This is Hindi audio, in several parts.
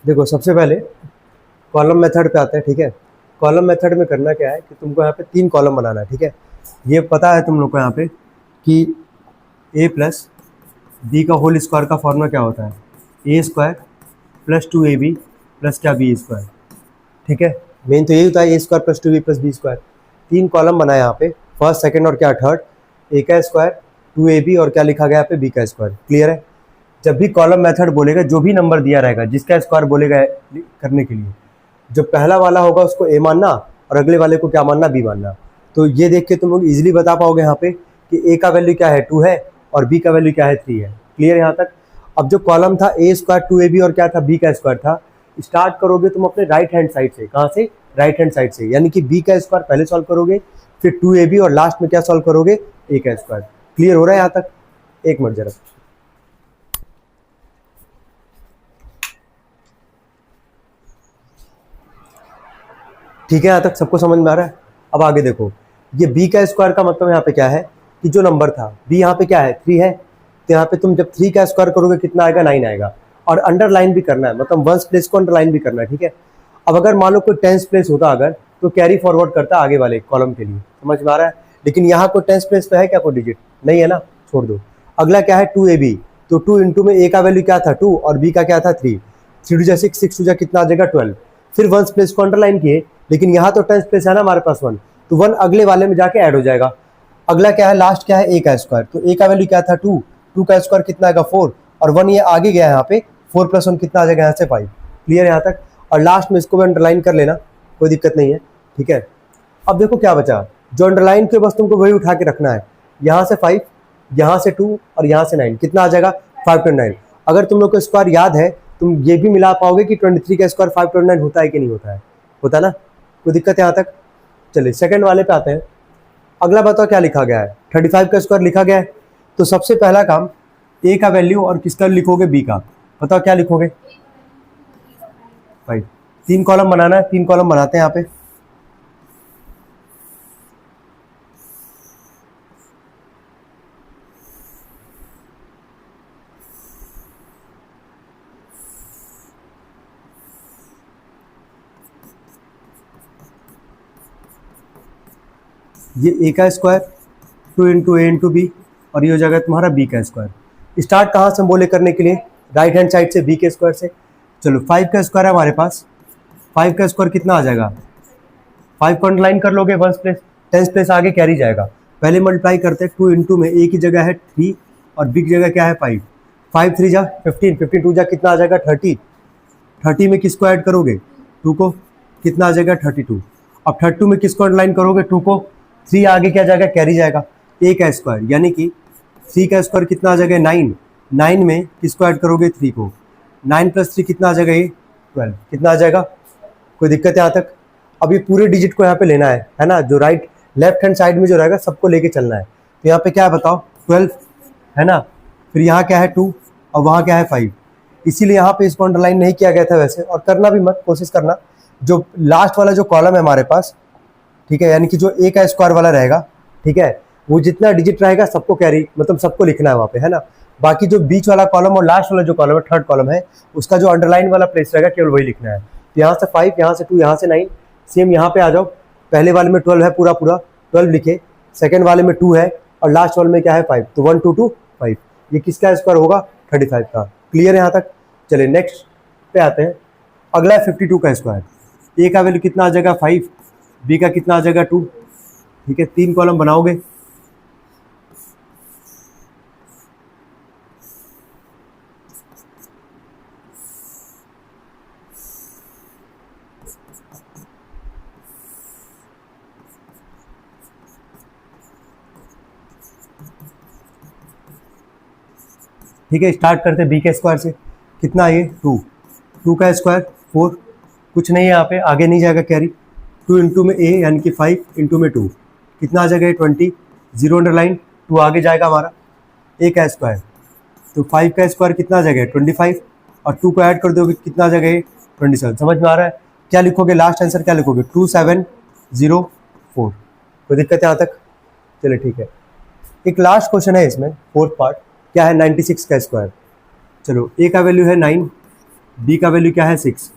देखो सबसे पहले कॉलम मेथड पे आते हैं, ठीक है। कॉलम मेथड में करना क्या है कि तुमको यहाँ पे 3 कॉलम बनाना है, ठीक है। ये पता है तुम लोग को यहाँ पे कि a प्लस बी का होल स्क्वायर का फॉर्मूला क्या होता है, a square plus 2ab plus क्या बी स्क्वायर, ठीक है। मेन तो यही होता है a square plus 2b plus b square. 3 column बनाए यहाँ पे, फर्स्ट सेकंड और क्या थर्ड, ए का स्क्वायर 2ab और क्या लिखा गया यहाँ पे बी का स्क्वायर। क्लियर है। जब भी कॉलम मेथड बोलेगा, जो भी नंबर दिया रहेगा जिसका स्क्वायर बोलेगा करने के लिए, जो पहला वाला होगा उसको ए मानना और अगले वाले को क्या मानना, बी मानना। तो ये देख के तुम लोग इजीली बता पाओगे यहाँ पे कि ए का वैल्यू क्या है 2 है और बी का वैल्यू क्या है 3 है। क्लियर यहाँ तक। अब जो कॉलम था ए स्क्वायर 2ab और क्या था बी का स्क्वायर था, स्टार्ट करोगे तुम अपने राइट हैंड साइड से। कहाँ से, राइट हैंड साइड से, यानी कि बी का स्क्वायर पहले सॉल्व करोगे, फिर 2ab और लास्ट में क्या सॉल्व करोगे, ए का स्क्वायर। क्लियर हो रहा है यहाँ तक। एक मिनट जरा, ठीक है। यहाँ तक सबको समझ में आ रहा है। अब आगे देखो, ये b का स्क्वायर का मतलब यहाँ पे क्या है कि जो नंबर था b यहाँ पे क्या है 3 है, तो यहाँ पे तुम जब 3 का स्क्वायर करोगे कितना आएगा 9 आएगा। और अंडरलाइन भी करना है, मतलब वंस प्लेस को अंडरलाइन भी करना है, ठीक है। अब अगर मान लो कोई टेंस प्लेस होता अगर, तो कैरी फॉरवर्ड करता आगे वाले कॉलम के लिए। समझ में आ रहा है। लेकिन यहाँ कोई टेंस प्लेस पे है क्या, कोई डिजिट नहीं है ना, छोड़ दो। अगला क्या है 2ab, तो 2 इंटू में a का वैल्यू क्या था 2 और b का क्या था 3, 3 2 6, 6 2 कितना आ जाएगा 12। फिर वंस प्लेस को अंडरलाइन किए, लेकिन यहाँ तो टेंस प्लेस है ना हमारे पास 1, तो 1 अगले वाले में जाके ऐड हो जाएगा। अगला क्या है लास्ट क्या है a का स्क्वायर, तो a का वैल्यू क्या था 2, 2 का स्क्वायर कितना आएगा 4 और 1 ये आगे गया यहाँ पे, 4 + 1 कितना आ जाएगा यहाँ से 5। क्लियर यहाँ तक। और लास्ट में इसको भी अंडरलाइन कर लेना, कोई दिक्कत नहीं है, ठीक है। अब देखो क्या बचा, जो अंडरलाइन के बस तुमको वही उठा के रखना है। यहाँ से 5, यहाँ से 2 और यहाँ से 9, कितना आ जाएगा 529। अगर तुम लोग को स्क्वायर याद है, तुम ये भी मिला पाओगे कि 23 का स्क्वायर 529 होता है कि नहीं होता है, होता ना। कोई दिक्कत है यहाँ तक। चलिए सेकंड वाले पे आते हैं। अगला बताओ क्या लिखा गया है, 35 का स्क्वायर लिखा गया है। तो सबसे पहला काम ए का वैल्यू और किसका लिखोगे, बी का। बताओ क्या लिखोगे, 5। 3 कॉलम बनाना है, 3 कॉलम बनाते हैं यहाँ पे। ये ए का स्क्वायर 2 इंटू ए इंटू बी और ये हो जाएगा तुम्हारा बी का स्क्वायर। स्टार्ट कहाँ से बोले करने के लिए, राइट हैंड साइड से बी के स्क्वायर से। चलो 5 का स्क्वायर है हमारे पास, 5 का स्क्वायर कितना आ जाएगा, 5 को अंडरलाइन कर लोगे, वंस प्लेस टेंस प्लेस आगे कैरी जाएगा। पहले मल्टीप्लाई करते हैं, 2 इंटू में ए की जगह है 3 और बी की जगह क्या है 5, 5 3 जा 15, 15 2 जा कितना आ जाएगा 30, 30 में किसको ऐड करोगे 2 को, कितना आ जाएगा 32। अब 32 में किसको अंडरलाइन करोगे 2 को, 3 आगे क्या जाएगा कैरी जाएगा, ए का स्क्वायर यानी कि 3 का स्क्वायर कितना आ जाएगा 9, 9 में किसको ऐड करोगे 3 को, 9 + 3 कितना आ जाएगा ये 12, कितना आ जाएगा। कोई दिक्कत है यहाँ तक। अब ये पूरे डिजिट को यहाँ पे लेना है ना, जो राइट लेफ्ट हैंड साइड में जो रहेगा सबको लेके चलना है। तो यहाँ पे क्या है बताओ 12 है ना, फिर यहाँ क्या है 2 और वहाँ क्या है 5, इसीलिए यहाँ पे इसको अंडरलाइन नहीं किया गया था वैसे, और करना भी मत, कोशिश करना। जो लास्ट वाला जो कॉलम है हमारे पास, ठीक है, यानी कि जो ए का स्क्वायर वाला रहेगा, ठीक है, वो जितना डिजिट रहेगा सबको कैरी, मतलब सबको लिखना है वहाँ पे, है ना। बाकी जो बीच वाला कॉलम और लास्ट वाला जो कॉलम है थर्ड कॉलम है, उसका जो अंडरलाइन वाला प्लेस रहेगा केवल वही लिखना है। तो यहाँ से 5, यहाँ से 2, यहाँ से 9, सेम यहाँ पे आ जाओ। पहले वाले में 12 है, पूरा 12 लिखे, सेकेंड वाले में 2 है और लास्ट वाले में क्या है 5, तो 1 2 2 5, ये किसका स्क्वायर होगा 35 का। क्लियर है यहाँ तक। चलिए नेक्स्ट पे आते हैं। अगला है 52 का स्क्वायर, ए का वैल्यू कितना आ जाएगा 5, बी का कितना आ जाएगा 2, ठीक है। 3 कॉलम बनाओगे, ठीक है। स्टार्ट करते बी के स्क्वायर से, कितना ये 2, 2 का स्क्वायर 4, कुछ नहीं है यहाँ पे, आगे नहीं जाएगा कैरी। 2 इंटू में ए यानी कि 5 इंटू में 2 कितना आ जाएगा 20, 0 अंडरलाइन, 2 आगे जाएगा हमारा। ए का स्क्वायर, तो 5 का स्क्वायर कितना आ जाएगा 25 और 2 को ऐड कर दोगे कितना आ जाएगा 27। समझ में आ रहा है। क्या लिखोगे, लास्ट आंसर क्या लिखोगे 2704। कोई दिक्कत है यहाँ तक। चलिए ठीक है। एक लास्ट क्वेश्चन है इसमें, फोर्थ पार्ट, क्या है 96 का स्क्वायर। चलो ए का वैल्यू है 9, बी का वैल्यू क्या है 6।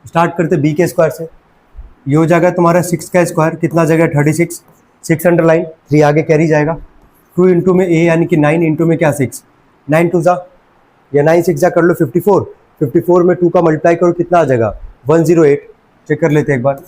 स्टार्ट करते बी के स्क्वायर से, ये हो जाएगा तुम्हारा 6 का स्क्वायर, कितना जगह 36, 6 अंडरलाइन, 3 आगे कैरी जाएगा, 2 इंटू में ए यानी कि 9 इंटू में क्या 6, 9 टू जा या 9 6 जा कर लो 54, 54 में 2 का मल्टीप्लाई करो कितना आ जाएगा 108, चेक कर लेते हैं एक बार,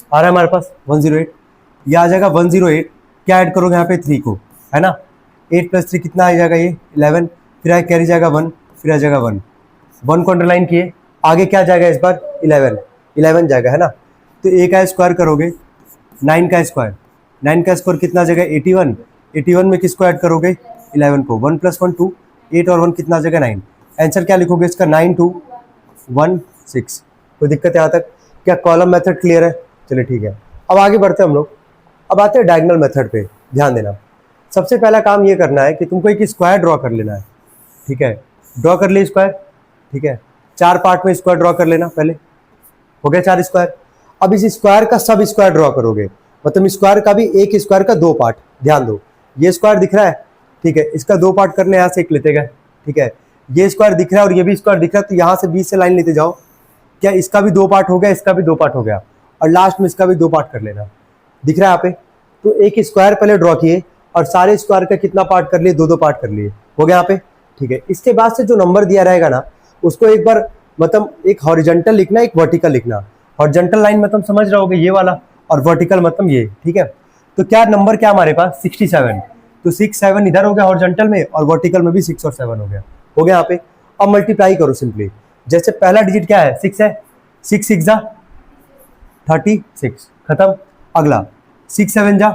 आ रहा है हमारे पास 108, ये आ जाएगा 108, क्या ऐड करोगे यहाँ पे 3 को, है ना, 8 प्लस 3 कितना आ जाएगा ये 11, फिर आगे कैरी जाएगा 1, फिर आ जाएगा 1, 1 को अंडरलाइन किए, आगे क्या जाएगा इस बार 11, 11 जाएगा, है ना, तो ए का स्क्वायर करोगे 9 का स्क्वायर, 9 का स्क्वायर कितना जाएगा 81, 81 में किसको ऐड करोगे 11 को, 1 प्लस 1 2, 8 और 1 कितना जाएगा 9, आंसर क्या लिखोगे इसका 9216। कोई दिक्कत है यहाँ तक, क्या कॉलम मेथड क्लियर है, चलिए ठीक है, अब आगे बढ़ते हैं हम लोग, अब आते हैं डायगोनल मेथड पे, ध्यान देना, सबसे पहला काम ये करना है कि तुमको एक स्क्वायर ड्रॉ कर लेना है, ठीक है, ड्रॉ कर लिए स्क्वायर, ठीक है, 4 पार्ट में स्क्वायर ड्रॉ कर लेना, पहले हो गया 4 स्क्वायर, अब इस स्क्वायर का सब स्क्वायर ड्रॉ करोगे, मतलब स्क्वायर का भी एक स्क्वायर का 2 पार्ट, ध्यान दो ये स्क्वायर दिख रहा है, ठीक है, इसका 2 पार्ट करने यहाँ से एक लेते गए, ठीक है, ये स्क्वायर दिख रहा है और ये भी स्क्वायर दिख रहा है, तो यहाँ से बीच से लाइन लेते जाओ, क्या इसका भी 2 पार्ट हो गया, इसका भी 2 पार्ट हो गया, और लास्ट में इसका भी 2 पार्ट कर लेना, दिख रहा है यहाँ पे, तो एक स्क्वायर पहले ड्रॉ किए और सारे स्क्वायर का कितना पार्ट कर लिए 2-2 पार्ट कर लिए, हो गया यहाँ पे, ठीक है, इसके बाद से जो नंबर दिया रहेगा ना उसको एक बार मतलब एक हॉरिजॉन्टल लिखना, एक वर्टिकल लिखना, हॉरिजॉन्टल लाइन मतलब समझ रहे होगे ये वाला, और वर्टिकल मतलब ये, ठीक है, तो क्या नंबर क्या हमारे पास 67, तो 6 7 इधर हो गया हॉरिजॉन्टल में और वर्टिकल में भी 6 और 7 हो गया यहाँ पे, अब मल्टीप्लाई करो सिंपली, जैसे पहला डिजिट क्या है 6 है, 6 6 जा 36, खत्म, अगला 6 7 जा,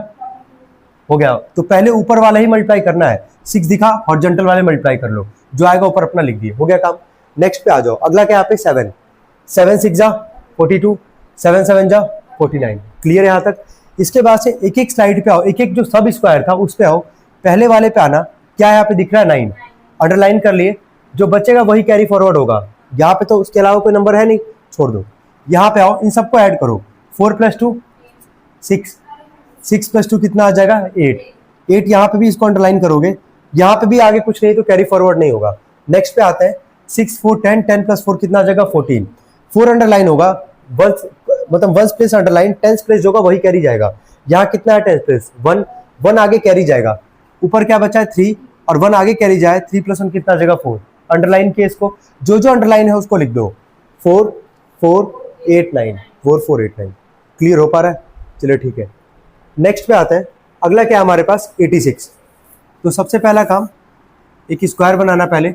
हो गया, तो पहले ऊपर वाला ही मल्टीप्लाई करना है, 6 दिखा हॉरिजॉन्टल वाले मल्टीप्लाई कर लो, जो आएगा ऊपर अपना लिख दिए, हो गया काम, नेक्स्ट पे आ जाओ, अगला क्या यहाँ पे 7, 7 6 जा 42, 7 7 जा 49, क्लियर है यहाँ तक, इसके बाद से एक एक स्लाइड पे आओ, एक एक जो सब स्क्वायर था उस पे आओ, पहले वाले पे आना, क्या यहाँ पे दिख रहा है 9, अंडरलाइन कर लिए, जो बचेगा वही कैरी फॉरवर्ड होगा, यहाँ पे तो उसके अलावा कोई नंबर है नहीं, छोड़ दो, यहाँ पे आओ इन सबको ऐड करो, 4 + 2 6, 6 + 2 कितना आ जाएगा 8, 8 यहाँ पे भी इसको अंडरलाइन करोगे, यहाँ पे भी आगे कुछ नहीं तो कैरी फॉरवर्ड नहीं होगा, नेक्स्ट पे आते हैं 6 4 10, 10 + 4 कितना आ जाएगा 14, 4 अंडरलाइन होगा, मतलब 1 प्लेस अंडरलाइन, 10 प्लेस होगा वही कैरी जाएगा, यहाँ कितना है 10 प्लेस 1, 1 आगे कैरी जाएगा, ऊपर क्या बचा है 3 और 1 आगे कैरी जाए, 3 + 1 कितना आ जाएगा 4, अंडरलाइन किए इसको, जो जो अंडरलाइन है उसको लिख दो, 4 4 8 9, 4 4 8 9, क्लियर हो पा रहा है, चलिए ठीक है, नेक्स्ट पे आते हैं, अगला क्या है हमारे पास 86, तो सबसे पहला काम एक स्क्वायर बनाना, पहले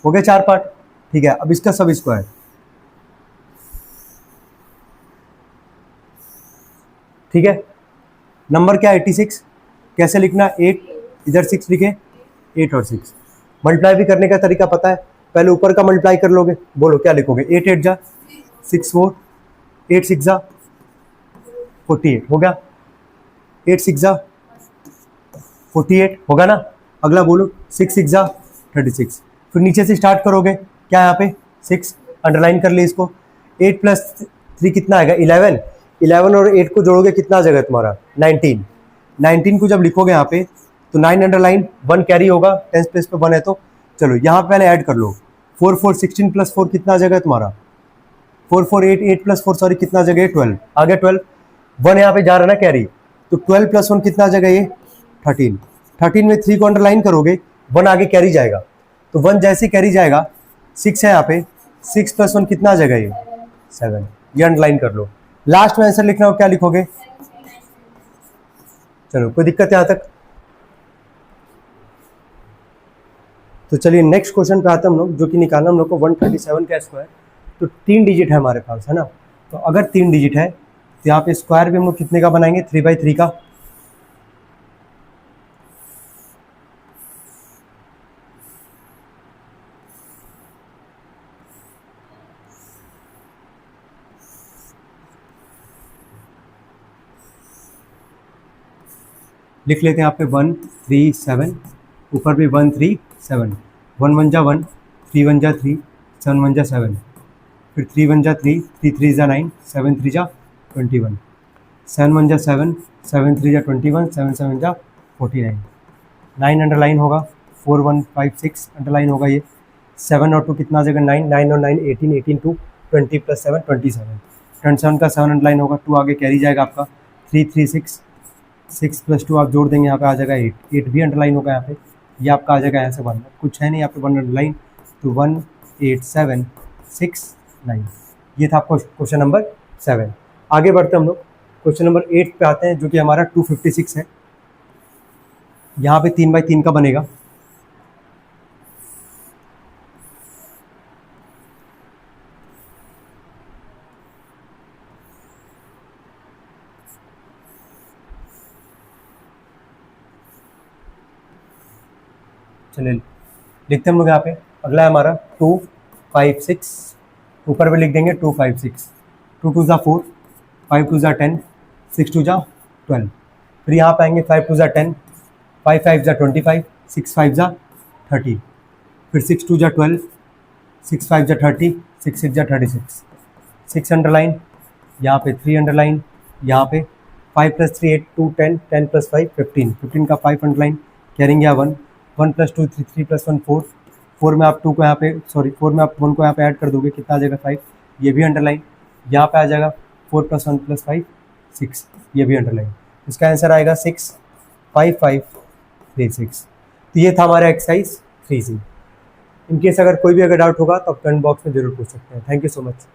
हो गए 4 पार्ट, ठीक है, अब इसका सब स्क्वायर, ठीक है, नंबर क्या 86, कैसे लिखना 8 इधर 6 लिखे, 8 और 6, मल्टीप्लाई भी करने का तरीका पता है, पहले ऊपर का मल्टीप्लाई कर लोगे, बोलो क्या लिखोगे 8 8 जा 6 4, 8 6 जा 48, हो गया, 8 6 जा 48 होगा ना, अगला बोलो 6 6 जा 36, फिर नीचे से स्टार्ट करोगे, क्या यहाँ पे 6 अंडरलाइन कर लिए इसको, 8 + 3 कितना आएगा 11, 11 और 8 को जोड़ोगे कितना आ जाएगा तुम्हारा 19, 19 को जब लिखोगे यहाँ पे तो 9 अंडरलाइन 1 कैरी होगा, 10 प्लेस पे 1 है, तो चलो यहाँ पहले ऐड कर लो, 4 4 16 + 4 कितना आ जाएगा तुम्हारा 4 4 8 8 + 4 सॉरी कितना आ जाएगा 12, आ गया 12, 1 यहाँ पे जा रहा है ना कैरी, तो 12 + 1 कितना आ जाएगा ये 13, 13 में 3 को अंडरलाइन करोगे, 1 आगे कैरी जाएगा, तो 1 जैसे कैरी जाएगा, 6 है यहाँ पे, 6 + 1 कितना आ जाएगा ये 7, ये अंडरलाइन कर लो, लास्ट में आंसर लिखना हो क्या लिखोगे, चलो कोई दिक्कत है यहाँ तक, तो चलिए नेक्स्ट क्वेश्चन पे आते हैं हम लोग, जो कि निकालना हम लोग को 137 का स्क्वायर, तो 3 डिजिट है हमारे पास, है ना, तो अगर 3 डिजिट है तो यहाँ पे स्क्वायर भी हम लोग कितने का बनाएंगे 3/3 का, लिख लेते हैं यहाँ पे 137, ऊपर भी 137, 1 1 जा 1, 3 1 जा 3, 7 1 जा 7, फिर 3 1 जा 3, 3 3 जा 9, 7 3 जा 21, 7 1 जा 7, 7 3 जा 21, 7 7 जा 49, 9 अंडरलाइन होगा, 4 1 5 6 अंडरलाइन होगा ये, 7 और 2 कितना आ जाएगा 9, 9 और 9 18, 18 2 20 प्लस 7 27, 27 का 7 अंडरलाइन होगा, 2 आगे कैरी जाएगा आपका, 3 3 6, 6 प्लस 2 आप जोड़ देंगे, यहाँ पे आ जाएगा 8, 8 भी अंडरलाइन होगा यहाँ पे, ये आपका आ जाएगा यहाँ से 1, कुछ है नहीं यहाँ पे 1 अंडरलाइन, तो 1 8 7 6 9। ये था आपका क्वेश्चन नंबर 7। आगे बढ़ते हम लोग क्वेश्चन नंबर 8 पे आते हैं, जो कि हमारा 256 है। यहाँ पे 3 बाई 3 का बनेगा, चलिए लिखते हैं हम लोग यहाँ पे। अगला है हमारा 256, ऊपर भी लिख देंगे 256, 2 2 जा 4, 5 2 जा 10, 6 2 जा 12, फिर यहाँ पे आएंगे 5 2 जा 10, 5 5 जा 25, 6 5 जा 30, फिर 6 2 जा 12, 6 5 जा 30, 6 6 जा 36, 6 अंडरलाइन, यहाँ पे 3 अंडरलाइन, यहाँ पे 5 प्लस 3 8 2 10, 10 प्लस 5 15, 15 का 5 अंडरलाइन, कैरिंग यहाँ 1, 1 प्लस 2 3, 3 प्लस 1 4, 4 में आप 2 को यहाँ पे 4 में आप 1 को यहाँ पे ऐड कर दोगे, कितना आ जाएगा 5, ये भी अंडरलाइन, यहाँ पे आ जाएगा 4 प्लस 1 प्लस 5 6, ये भी अंडरलाइन, इसका आंसर आएगा 6 5 5 3 6। तो ये था हमारा एक्सरसाइज 3C। इनकेस अगर कोई भी डाउट होगा तो आप कमेंट बॉक्स में जरूर पूछ सकते हैं। Thank you so much.